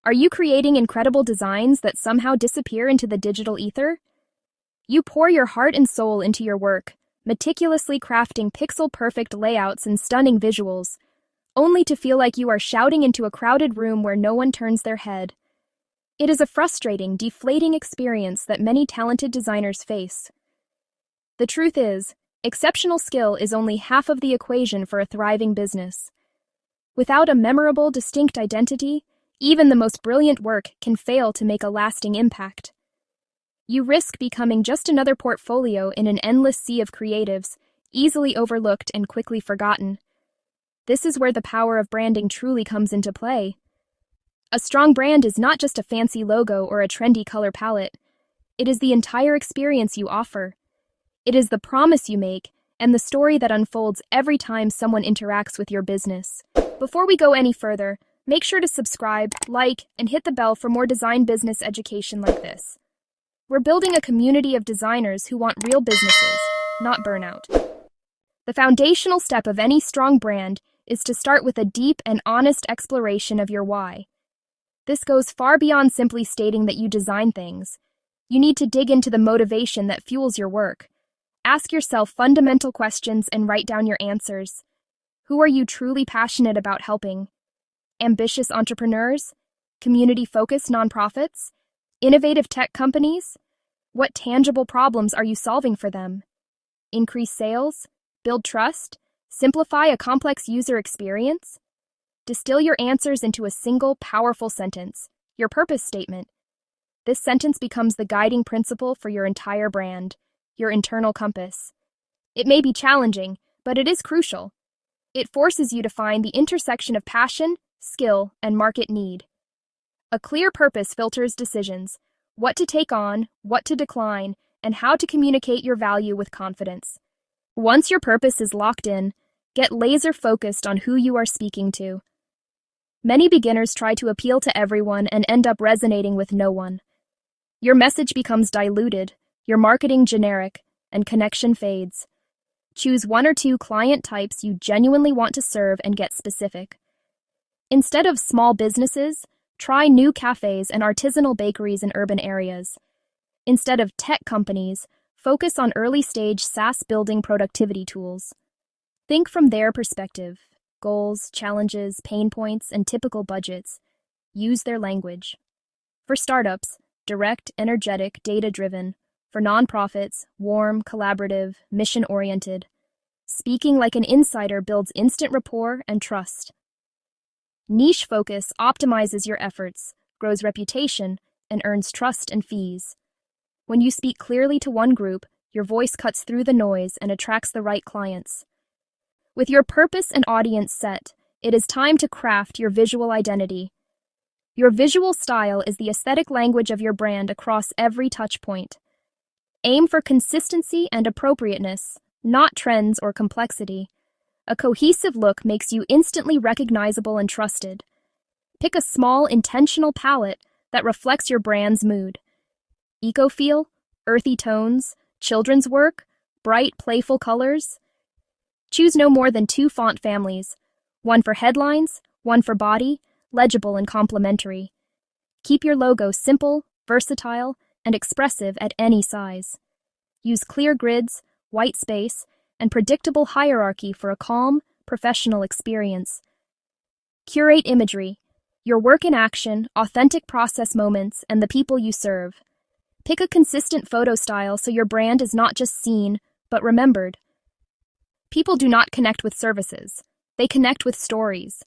Are you creating incredible designs that somehow disappear into the digital ether? You pour your heart and soul into your work, meticulously crafting pixel-perfect layouts and stunning visuals, only to feel like you are shouting into a crowded room where no one turns their head. It is a frustrating, deflating experience that many talented designers face. The truth is, exceptional skill is only half of the equation for a thriving business. Without a memorable, distinct identity, even the most brilliant work can fail to make a lasting impact. You risk becoming just another portfolio in an endless sea of creatives, easily overlooked and quickly forgotten. This is where the power of branding truly comes into play. A strong brand is not just a fancy logo or a trendy color palette. It is the entire experience you offer. It is the promise you make and the story that unfolds every time someone interacts with your business. Before we go any further, make sure to subscribe, like, and hit the bell for more design business education like this. We're building a community of designers who want real businesses, not burnout. The foundational step of any strong brand is to start with a deep and honest exploration of your why. This goes far beyond simply stating that you design things. You need to dig into the motivation that fuels your work. Ask yourself fundamental questions and write down your answers. Who are you truly passionate about helping? Ambitious entrepreneurs? Community-focused nonprofits? Innovative tech companies? What tangible problems are you solving for them? Increase sales? Build trust? Simplify a complex user experience? Distill your answers into a single, powerful sentence, your purpose statement. This sentence becomes the guiding principle for your entire brand, your internal compass. It may be challenging, but it is crucial. It forces you to find the intersection of passion, skill, and market need. A clear purpose filters decisions, what to take on, what to decline, and how to communicate your value with confidence. Once your purpose is locked in, get laser-focused on who you are speaking to. Many beginners try to appeal to everyone and end up resonating with no one. Your message becomes diluted, your marketing generic, and connection fades. Choose one or two client types you genuinely want to serve and get specific. Instead of small businesses, try new cafes and artisanal bakeries in urban areas. Instead of tech companies, focus on early-stage SaaS building productivity tools. Think from their perspective. Goals, challenges, pain points, and typical budgets. Use their language. For startups, direct, energetic, data-driven. For nonprofits, warm, collaborative, mission-oriented. Speaking like an insider builds instant rapport and trust. Niche focus optimizes your efforts, grows reputation, and earns trust and fees. When you speak clearly to one group, your voice cuts through the noise and attracts the right clients. With your purpose and audience set, it is time to craft your visual identity. Your visual style is the aesthetic language of your brand across every touchpoint. Aim for consistency and appropriateness, not trends or complexity. A cohesive look makes you instantly recognizable and trusted. Pick a small, intentional palette that reflects your brand's mood. Eco-feel, earthy tones, children's work, bright, playful colors. Choose no more than 2 font families, one for headlines, one for body, legible and complementary. Keep your logo simple, versatile, and expressive at any size. Use clear grids, white space, and predictable hierarchy for a calm, professional experience. Curate imagery, your work in action, authentic process moments, and the people you serve. Pick a consistent photo style so your brand is not just seen, but remembered. People do not connect with services. They connect with stories.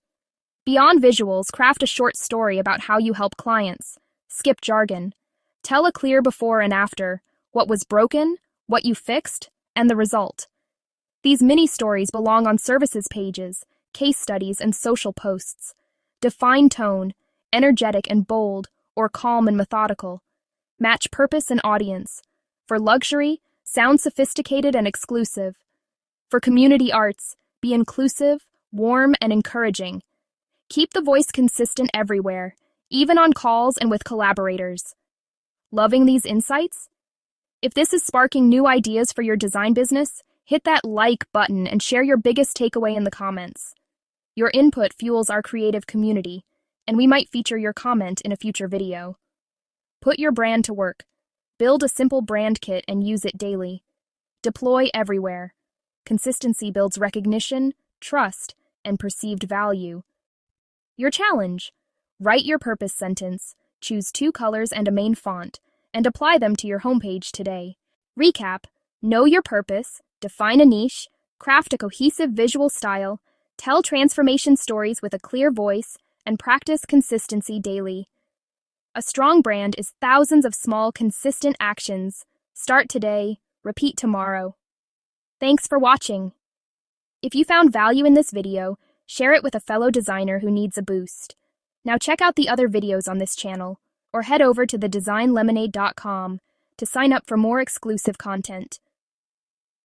Beyond visuals, craft a short story about how you help clients. Skip jargon. Tell a clear before and after, what was broken, what you fixed, and the result. These mini-stories belong on services pages, case studies, and social posts. Define tone, energetic and bold, or calm and methodical. Match purpose and audience. For luxury, sound sophisticated and exclusive. For community arts, be inclusive, warm, and encouraging. Keep the voice consistent everywhere, even on calls and with collaborators. Loving these insights? If this is sparking new ideas for your design business, hit that like button and share your biggest takeaway in the comments. Your input fuels our creative community, and we might feature your comment in a future video. Put your brand to work. Build a simple brand kit and use it daily. Deploy everywhere. Consistency builds recognition, trust, and perceived value. Your challenge: write your purpose sentence, choose 2 colors and a main font, and apply them to your homepage today. Recap: know your purpose, define a niche, craft a cohesive visual style, tell transformation stories with a clear voice, and practice consistency daily. A strong brand is thousands of small, consistent actions. Start today, repeat tomorrow. Thanks for watching. If you found value in this video, share it with a fellow designer who needs a boost. Now check out the other videos on this channel, or head over to the DesignLemonade.com to sign up for more exclusive content.